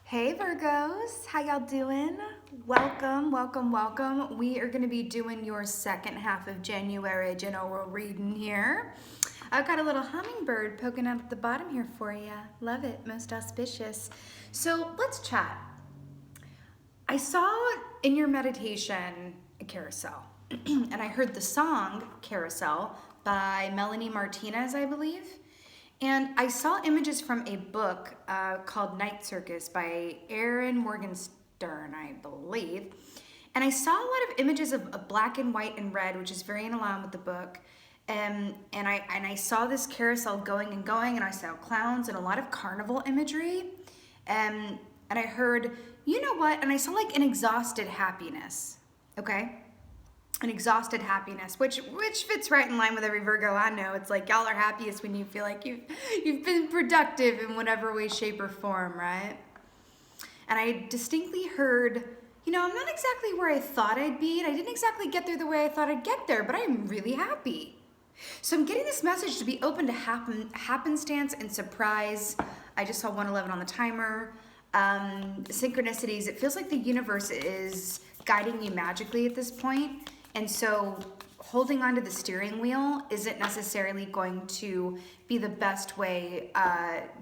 Hey Virgos, how y'all doing? Welcome, welcome, welcome. We are gonna be doing your second half of January general reading here. I've got a little hummingbird poking out at the bottom here for you. Love it, most auspicious. So let's chat. I saw in your meditation a carousel, and I heard the song Carousel by Melanie Martinez, I believe. And I saw images from a book called Night Circus by Erin Morgenstern, I believe. And I saw a lot of images of black and white and red, which is very in line with the book. And I saw this carousel going and going, and I saw clowns and a lot of carnival imagery. And I heard, you know what? And I saw like an exhausted happiness, okay? An exhausted happiness, which fits right in line with every Virgo I know. It's like y'all are happiest when you feel like you've been productive in whatever way, shape, or form, right? And I distinctly heard, I'm not exactly where I thought I'd be, and I didn't exactly get there the way I thought I'd get there, but I'm really happy. So I'm getting this message to be open to happenstance and surprise. I just saw 111 on the timer. Synchronicities. It feels like the universe is guiding you magically at this point. And so holding onto the steering wheel isn't necessarily going to be the best way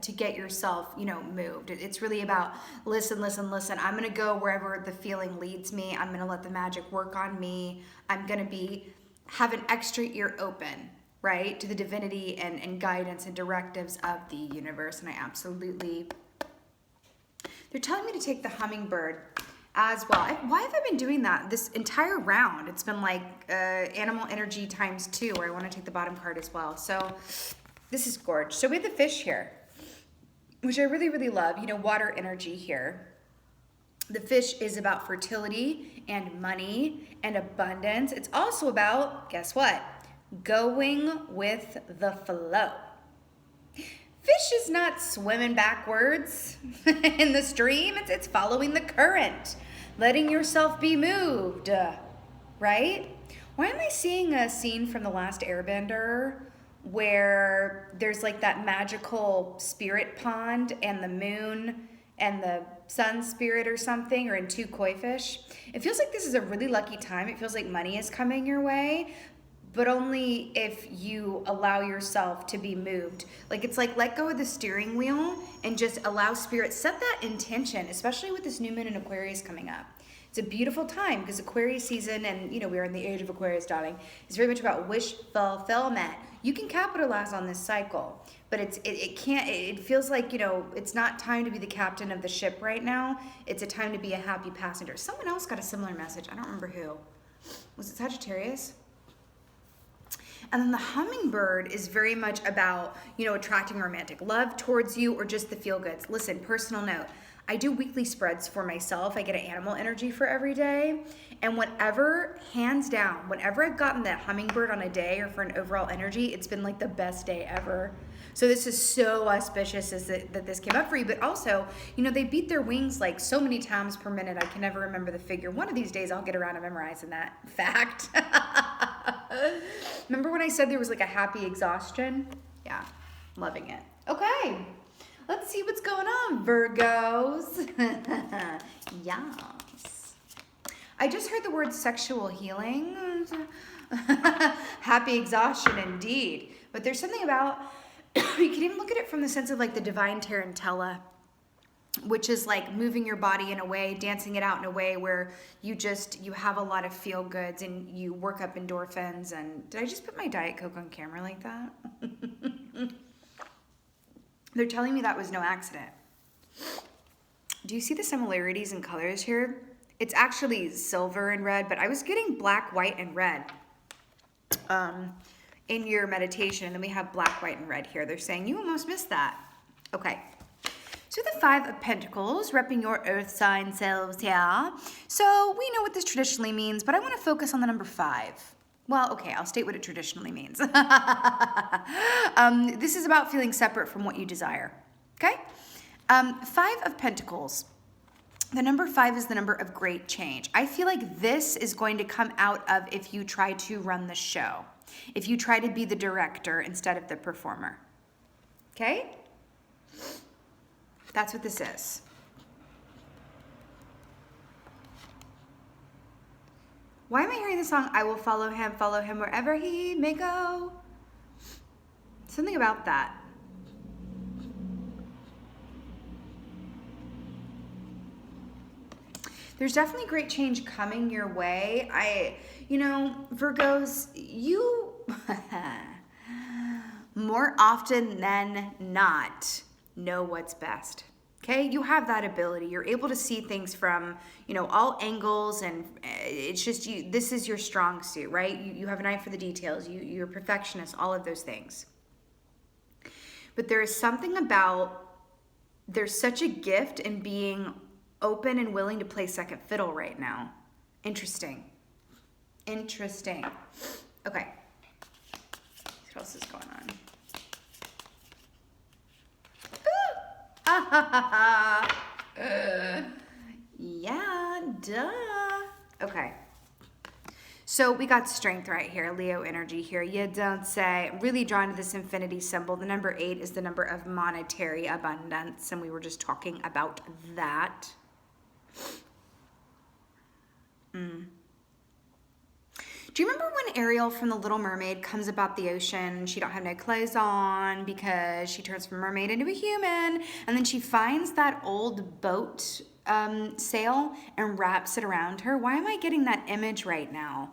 to get yourself, moved. It's really about listen. I'm going to go wherever the feeling leads me. I'm going to let the magic work on me. I'm going to have an extra ear open, right, to the divinity and guidance and directives of the universe. And they're telling me to take the hummingbird as well. Why have I been doing that this entire round? It's been like animal energy times 2, where I want to take the bottom card as well. So this is gorgeous. So we have the fish here, which I really, really love. Water energy here. The fish is about fertility and money and abundance. It's also about, guess what? Going with the flow. Fish is not swimming backwards in the stream. It's following the current, letting yourself be moved, right? Why am I seeing a scene from The Last Airbender where there's like that magical spirit pond and the moon and the sun spirit or something, or in 2 koi fish? It feels like this is a really lucky time. It feels like money is coming your way, but only if you allow yourself to be moved. Like, it's like, let go of the steering wheel and just allow spirit, set that intention, especially with this new moon in Aquarius coming up. It's a beautiful time because Aquarius season, and we're in the age of Aquarius, darling, is very much about wish fulfillment. You can capitalize on this cycle, but it feels like, it's not time to be the captain of the ship right now. It's a time to be a happy passenger. Someone else got a similar message. I don't remember who. Was it Sagittarius? And then the hummingbird is very much about, attracting romantic love towards you, or just the feel goods. Listen, personal note, I do weekly spreads for myself. I get an animal energy for every day. And hands down, whenever I've gotten that hummingbird on a day or for an overall energy, it's been like the best day ever. So this is so auspicious that this came up for you. But also, they beat their wings like so many times per minute. I can never remember the figure. One of these days I'll get around to memorizing that fact. Remember when I said there was like a happy exhaustion? Yeah, loving it. Okay, let's see what's going on, Virgos. Yes. I just heard the word sexual healing. Happy exhaustion indeed. But there's something about, you can even look at it from the sense of like the divine tarantella, which is like moving your body in a way, dancing it out in a way where you have a lot of feel goods and you work up endorphins. And did I just put my Diet Coke on camera like that? They're telling me that was no accident. Do you see the similarities in colors here? It's actually silver and red, but I was getting black, white, and red in your meditation. And then we have black, white, and red here. They're saying you almost missed that. Okay. So the 5 of Pentacles, repping your earth sign selves here. So we know what this traditionally means, but I want to focus on the number 5. Well, okay, I'll state what it traditionally means. This is about feeling separate from what you desire, okay? 5 of Pentacles. The number 5 is the number of great change. I feel like this is going to come out of if you try to run the show, if you try to be the director instead of the performer, okay? That's what this is. Why am I hearing the song, I will follow him wherever he may go? Something about that. There's definitely great change coming your way. You know, Virgos, you more often than not know what's best. Okay, you have that ability. You're able to see things from, you know, all angles, and it's just you. This is your strong suit, right? You have an eye for the details. You're a perfectionist. All of those things. But there is something about, there's such a gift in being open and willing to play second fiddle right now. Interesting. Interesting. Okay. What else is going on? Yeah, duh. Okay. So we got strength right here, Leo energy here. You don't say. Really drawn to this infinity symbol. The number 8 is the number of monetary abundance, and we were just talking about that. Do you remember when Ariel from The Little Mermaid comes about the ocean? She don't have no clothes on because she turns from a mermaid into a human, and then she finds that old boat sail and wraps it around her. Why am I getting that image right now?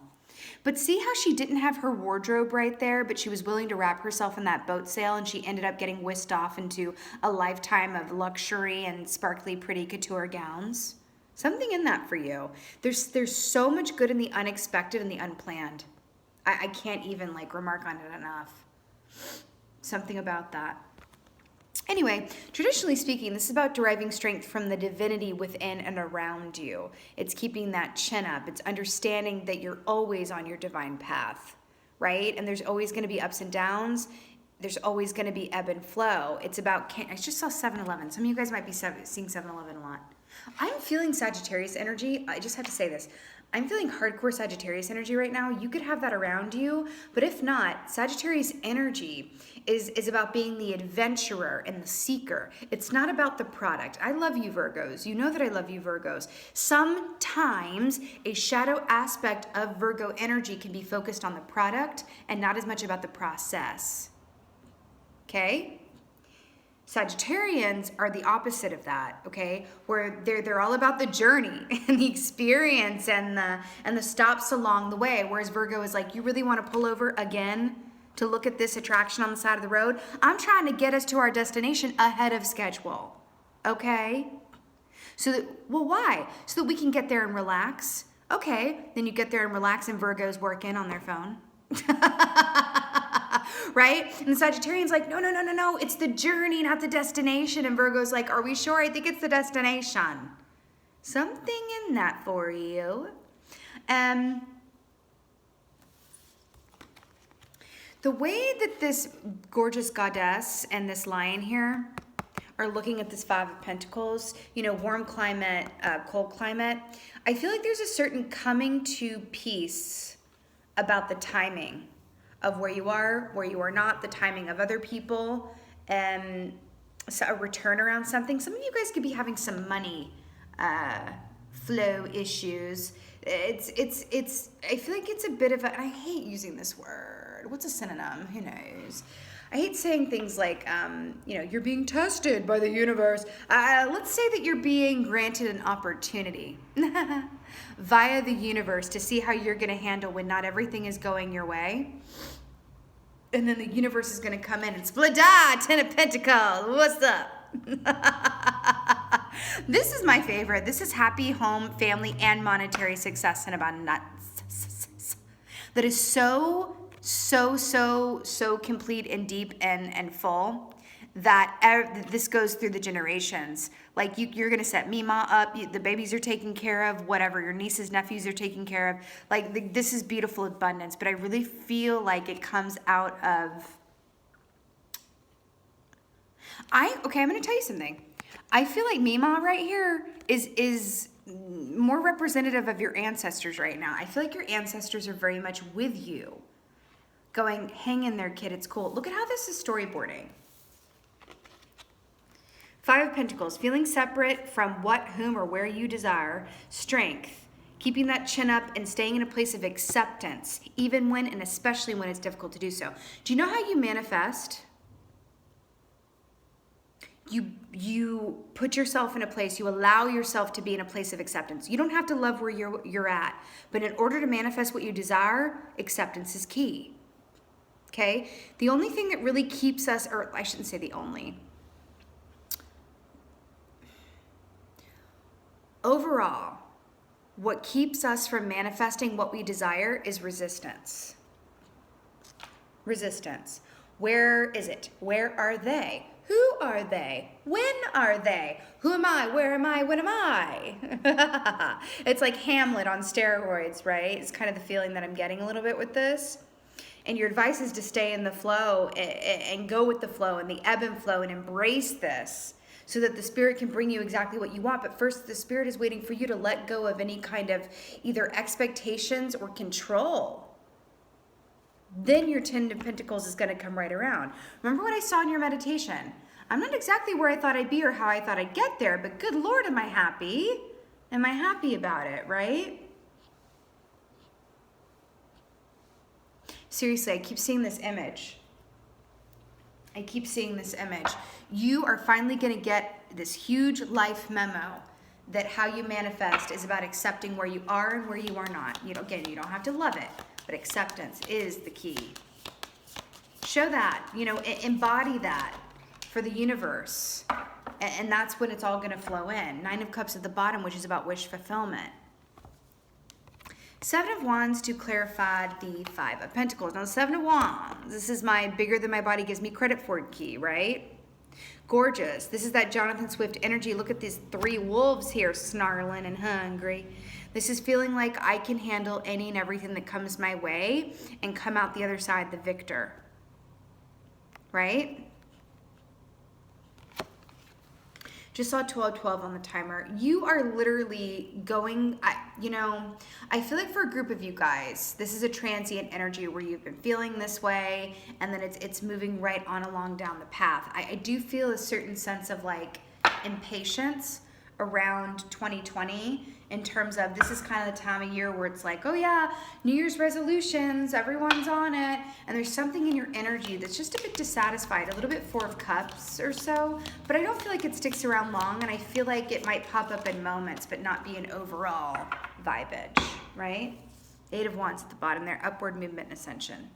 But see how she didn't have her wardrobe right there, but she was willing to wrap herself in that boat sail, and she ended up getting whisked off into a lifetime of luxury and sparkly, pretty couture gowns. Something in that for you. There's so much good in the unexpected and the unplanned. I can't even like remark on it enough. Something about that. Anyway, traditionally speaking, this is about deriving strength from the divinity within and around you. It's keeping that chin up. It's understanding that you're always on your divine path, right? And there's always going to be ups and downs. There's always going to be ebb and flow. It's about, I just saw 7-Eleven. Some of you guys might be seeing 7-Eleven a lot. I'm feeling Sagittarius energy. I just have to say this. I'm feeling hardcore Sagittarius energy right now. You could have that around you, but if not, Sagittarius energy is about being the adventurer and the seeker. It's not about the product. I love you, Virgos. You know that I love you, Virgos. Sometimes a shadow aspect of Virgo energy can be focused on the product and not as much about the process. Okay? Sagittarians are the opposite of that, okay? Where they're all about the journey and the experience and the stops along the way. Whereas Virgo is like, you really want to pull over again to look at this attraction on the side of the road? I'm trying to get us to our destination ahead of schedule, okay? So that, well, why? So that we can get there and relax. Okay, then you get there and relax, and Virgo's working on their phone. Right? And the Sagittarian's like, no, it's the journey, not the destination. And Virgo's like, are we sure? I think it's the destination. Something in that for you. The way that this gorgeous goddess and this lion here are looking at this 5 of Pentacles, you know, warm climate, cold climate, I feel like there's a certain coming to peace about the timing of where you are not, the timing of other people, and so a return around something. Some of you guys could be having some money flow issues. I feel like it's a bit of a, and I hate using this word. What's a synonym? Who knows? I hate saying things like, you know, you're being tested by the universe. Let's say that you're being granted an opportunity via the universe to see how you're going to handle when not everything is going your way. And then the universe is going to come in and splada, 10 of Pentacles. What's up? This is my favorite. This is happy home, family, and monetary success and abundance. That is so complete and deep and full that this goes through the generations. Like you're going to set Mima up, the babies are taken care of, whatever, your nieces, nephews are taken care of. Like this is beautiful abundance, but I really feel like it comes out of, I'm going to tell you something. I feel like Mima right here is more representative of your ancestors right now. I feel like your ancestors are very much with you, going, hang in there, kid, it's cool. Look at how this is storyboarding. 5 of Pentacles, feeling separate from what, whom, or where you desire. Strength, Keeping that chin up and staying in a place of acceptance, even when and especially when it's difficult to do so. Do you know how you manifest? You put yourself in a place, you allow yourself to be in a place of acceptance. You don't have to love where you're at, but in order to manifest what you desire, acceptance is key. Okay? The only thing that really keeps us, or I shouldn't say the only. Overall, what keeps us from manifesting what we desire is resistance. Resistance. Where is it? Where are they? Who are they? When are they? Who am I? Where am I? When am I? It's like Hamlet on steroids, right? It's kind of the feeling that I'm getting a little bit with this. And your advice is to stay in the flow and go with the flow and the ebb and flow and embrace this so that the Spirit can bring you exactly what you want. But first, the Spirit is waiting for you to let go of any kind of either expectations or control. Then your 10 of Pentacles is going to come right around. Remember what I saw in your meditation? I'm not exactly where I thought I'd be or how I thought I'd get there, but good Lord, am I happy? Am I happy about it, right? Seriously, I keep seeing this image. I keep seeing this image. You are finally going to get this huge life memo that how you manifest is about accepting where you are and where you are not. You know, again, you don't have to love it, but acceptance is the key. Show that, you know, embody that for the universe. And that's when it's all going to flow in. 9 of Cups at the bottom, which is about wish fulfillment. 7 of Wands to clarify the 5 of Pentacles. Now, the 7 of Wands, this is my bigger than my body gives me credit for key, right? Gorgeous. This is that Jonathan Swift energy. Look at these 3 wolves here, snarling and hungry. This is feeling like I can handle any and everything that comes my way and come out the other side the victor, right? Just saw 12:12 on the timer. You are literally going, I feel like for a group of you guys, this is a transient energy where you've been feeling this way and then it's moving right on along down the path. I do feel a certain sense of like impatience around 2020 in terms of this is kind of the time of year where it's like, oh yeah, New Year's resolutions, everyone's on it. And there's something in your energy that's just a bit dissatisfied, a little bit 4 of Cups or so, but I don't feel like it sticks around long. And I feel like it might pop up in moments, but not be an overall vibage, right? 8 of Wands at the bottom there, upward movement and ascension.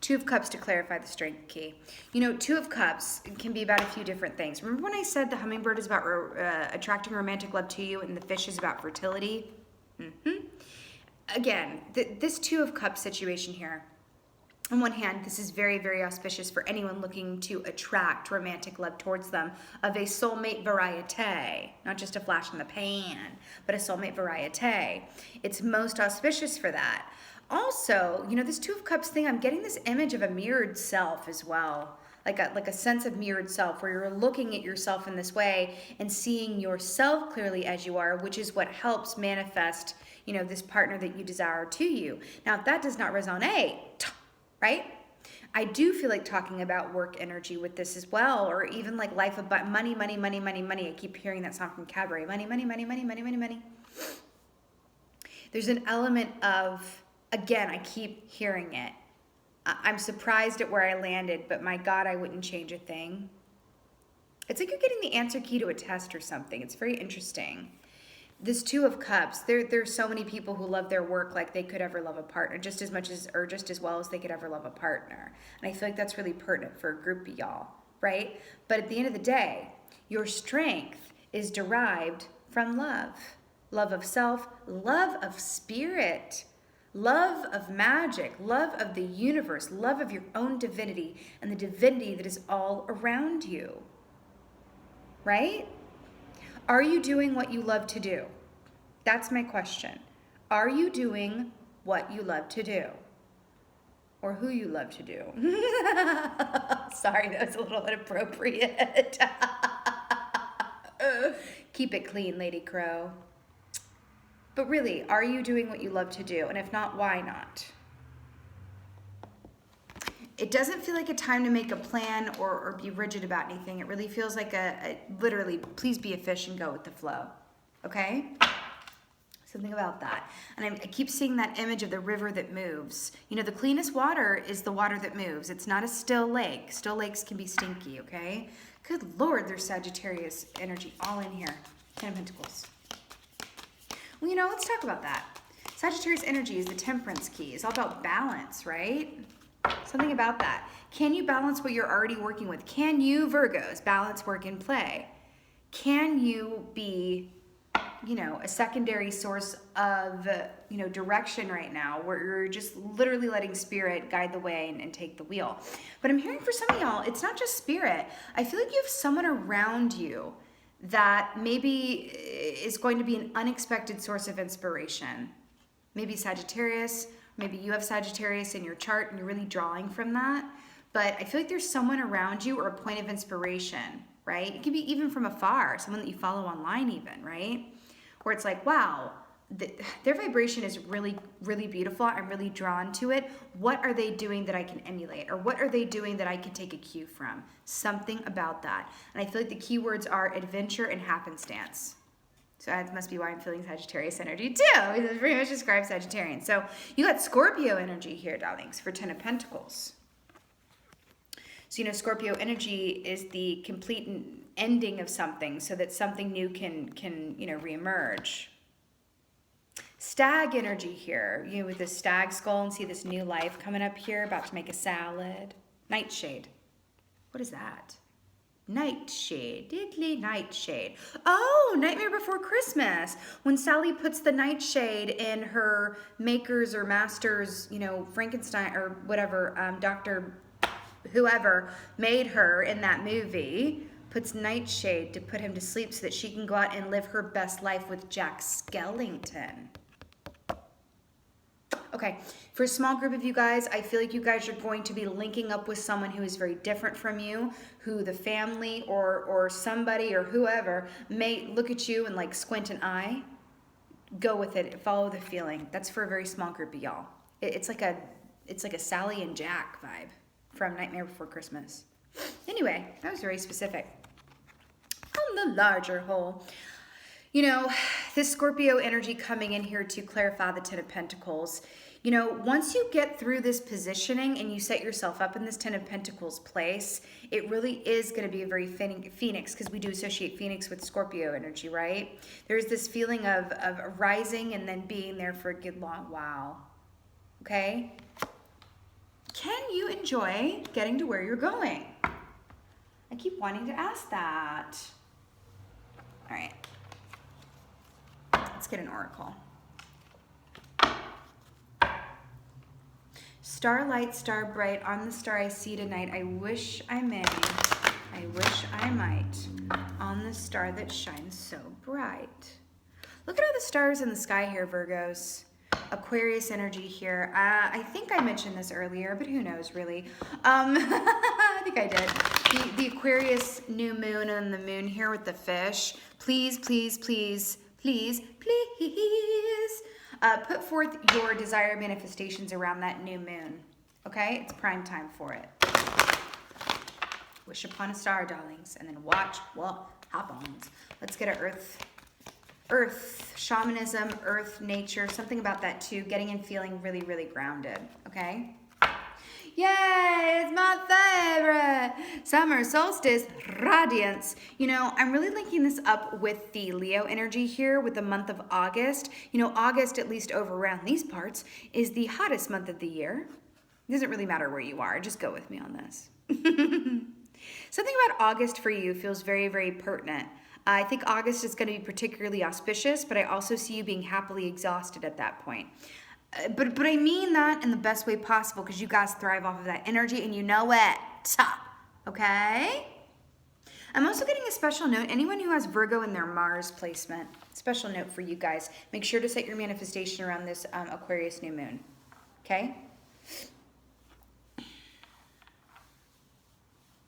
2 of Cups to clarify the strength key. You know, 2 of Cups can be about a few different things. Remember when I said the hummingbird is about attracting romantic love to you and the fish is about fertility? Again, this 2 of Cups situation here, on one hand, this is very, very auspicious for anyone looking to attract romantic love towards them of a soulmate variety, not just a flash in the pan, but a soulmate variety. It's most auspicious for that. Also, you know, this 2 of Cups thing, I'm getting this image of a mirrored self as well. Like a sense of mirrored self where you're looking at yourself in this way and seeing yourself clearly as you are, which is what helps manifest, you know, this partner that you desire to you. Now, if that does not resonate, right? I do feel like talking about work energy with this as well, or even like life about money, money, money, money, money. I keep hearing that song from Cabaret. Money, money, money, money, money, money, money. There's an element of, again, I keep hearing it. I'm surprised at where I landed, but my God, I wouldn't change a thing. It's like you're getting the answer key to a test or something. It's very interesting. This 2 of Cups, there's so many people who love their work like they could ever love a partner just as much as, or just as well as they could ever love a partner. And I feel like that's really pertinent for a group of y'all, right? But at the end of the day, your strength is derived from love. Love of self, love of spirit, love of magic, love of the universe, love of your own divinity and the divinity that is all around you, right? Are you doing what you love to do? That's my question. Are you doing what you love to do? Or who you love to do? Sorry, that was a little inappropriate. Keep it clean, Lady Crow. But really, are you doing what you love to do? And if not, why not? It doesn't feel like a time to make a plan or be rigid about anything. It really feels like literally, please be a fish and go with the flow. okay? Something about that. And I keep seeing that image of the river that moves. You know, the cleanest water is the water that moves. It's not a still lake. Still lakes can be stinky, okay? Good Lord, there's Sagittarius energy all in here. 10 of Pentacles. Well, you know, let's talk about that. Sagittarius energy is the temperance key. It's all about balance, right? Something about that. Can you balance what you're already working with? Can you, Virgos, balance work and play? Can you be, you know, a secondary source of, you know, direction right now where you're just literally letting spirit guide the way and take the wheel? But I'm hearing for some of y'all, it's not just spirit. I feel like you have someone around you that maybe is going to be an unexpected source of inspiration. Maybe Sagittarius, maybe you have Sagittarius in your chart and you're really drawing from that. But I feel like there's someone around you or a point of inspiration, right? It can be even from afar, someone that you follow online even, right? Where it's like, wow, their vibration is really, really beautiful. I'm really drawn to it. What are they doing that I can emulate? Or what are they doing that I can take a cue from? Something about that. And I feel like the keywords are adventure and happenstance. So that must be why I'm feeling Sagittarius energy too. It pretty much describes Sagittarian. So you got Scorpio energy here, darlings, for 10 of Pentacles. So, you know, Scorpio energy is the complete ending of something so that something new can you know, reemerge. Stag energy here, you know, with this stag skull and see this new life coming up here, about to make a salad. Nightshade. What is that? Nightshade, diddly nightshade. Oh, Nightmare Before Christmas. When Sally puts the nightshade in her maker's or master's, you know, Frankenstein or whatever, Dr. whoever made her in that movie, puts nightshade to put him to sleep so that she can go out and live her best life with Jack Skellington. Okay, for a small group of you guys, I feel like you guys are going to be linking up with someone who is very different from you, who the family or somebody or whoever may look at you and like squint an eye. Go with it, follow the feeling. That's for a very small group of y'all. It's like a Sally and Jack vibe from Nightmare Before Christmas. Anyway, that was very specific. On the larger whole, you know, this Scorpio energy coming in here to clarify the 10 of Pentacles. You know, once you get through this positioning and you set yourself up in this 10 of Pentacles place, it really is going to be a very Phoenix, because we do associate Phoenix with Scorpio energy, right? There's this feeling of rising and then being there for a good long while. Okay? Can you enjoy getting to where you're going? I keep wanting to ask that. All right. Let's get an oracle. Starlight, star bright, on the star I see tonight. I wish I may, I wish I might, on the star that shines so bright. Look at all the stars in the sky here, Virgos. Aquarius energy here. I think I mentioned this earlier, but who knows, really. I think I did. The Aquarius new moon and the moon here with the fish. Please, please, please, please, please. Put forth your desired manifestations around that new moon. Okay? It's prime time for it. Wish upon a star, darlings, and then watch what happens. Let's get an earth, shamanism, earth, nature, something about that too. Getting and feeling really, really grounded. Okay? Yay, it's my favorite. Summer solstice radiance. You know, I'm really linking this up with the Leo energy here with the month of August. You know, August, at least over around these parts, is the hottest month of the year. It doesn't really matter where you are. Just go with me on this. Something about August for you feels very, very pertinent. I think August is going to be particularly auspicious, but I also see you being happily exhausted at that point. But I mean that in the best way possible, because you guys thrive off of that energy and you know it. Okay? I'm also getting a special note. Anyone who has Virgo in their Mars placement, special note for you guys. Make sure to set your manifestation around this Aquarius new moon. Okay?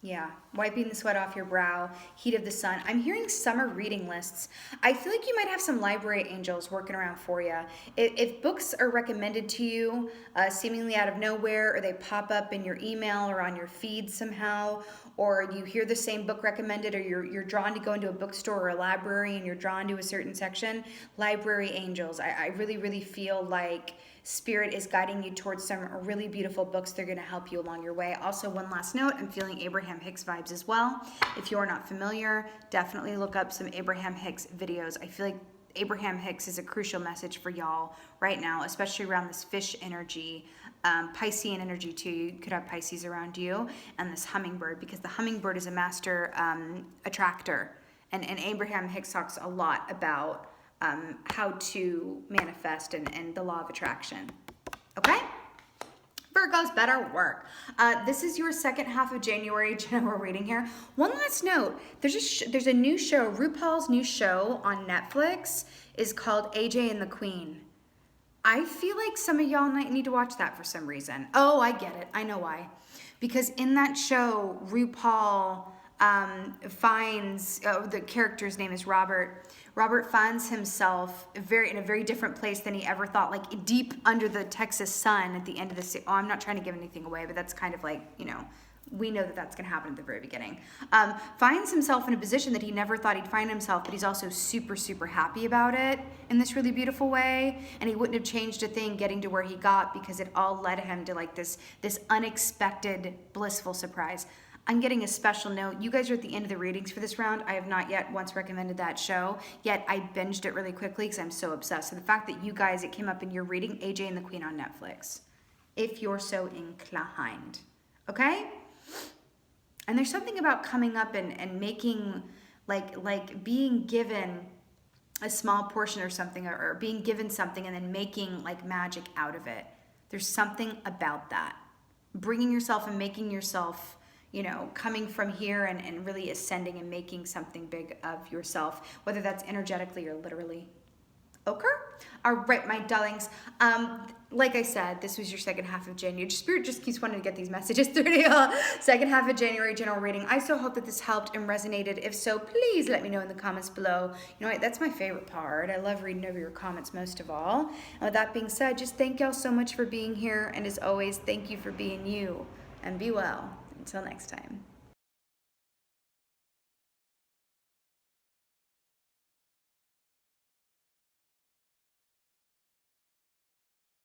Yeah, wiping the sweat off your brow, heat of the sun. I'm hearing summer reading lists. I feel like you might have some library angels working around for you. If books are recommended to you seemingly out of nowhere, or they pop up in your email or on your feed somehow, or you hear the same book recommended, or you're drawn to go into a bookstore or a library and you're drawn to a certain section, library angels. I really, really feel like Spirit is guiding you towards some really beautiful books. They're going to help you along your way. Also, one last note, I'm feeling Abraham Hicks vibes as well. If you are not familiar, definitely look up some Abraham Hicks videos. I feel like Abraham Hicks is a crucial message for y'all right now, especially around this fish energy, Piscean energy too. You could have Pisces around you, and this hummingbird, because the hummingbird is a master attractor. And Abraham Hicks talks a lot about how to manifest and the law of attraction. Okay? Virgos, better work. This is your second half of January general reading here. One last note, there's a new show, RuPaul's new show on Netflix is called AJ and the Queen. I feel like some of y'all might need to watch that for some reason. Oh, I get it. I know why. Because in that show, RuPaul finds, the character's name is Robert. Robert finds himself in a very different place than he ever thought, like deep under the Texas sun at the end of the I'm not trying to give anything away, but that's kind of like, we know that that's going to happen at the very beginning. Finds himself in a position that he never thought he'd find himself, but he's also super, super happy about it in this really beautiful way. And he wouldn't have changed a thing getting to where he got, because it all led him to like this unexpected, blissful surprise. I'm getting a special note. You guys are at the end of the readings for this round. I have not yet once recommended that show, yet I binged it really quickly because I'm so obsessed. So the fact that you guys, it came up in your reading, AJ and the Queen on Netflix, if you're so inclined, okay? And there's something about coming up and making, like being given a small portion or something, or being given something and then making like magic out of it. There's something about that. Bringing yourself and making yourself, coming from here and really ascending and making something big of yourself, whether that's energetically or literally. Okay? All right, my darlings. Like I said, this was your second half of January. Spirit just keeps wanting to get these messages through to you. Second half of January general reading. I so hope that this helped and resonated. If so, please let me know in the comments below. You know what? That's my favorite part. I love reading over your comments most of all. And with that being said, just thank y'all so much for being here. And as always, thank you for being you. And be well. Until next time.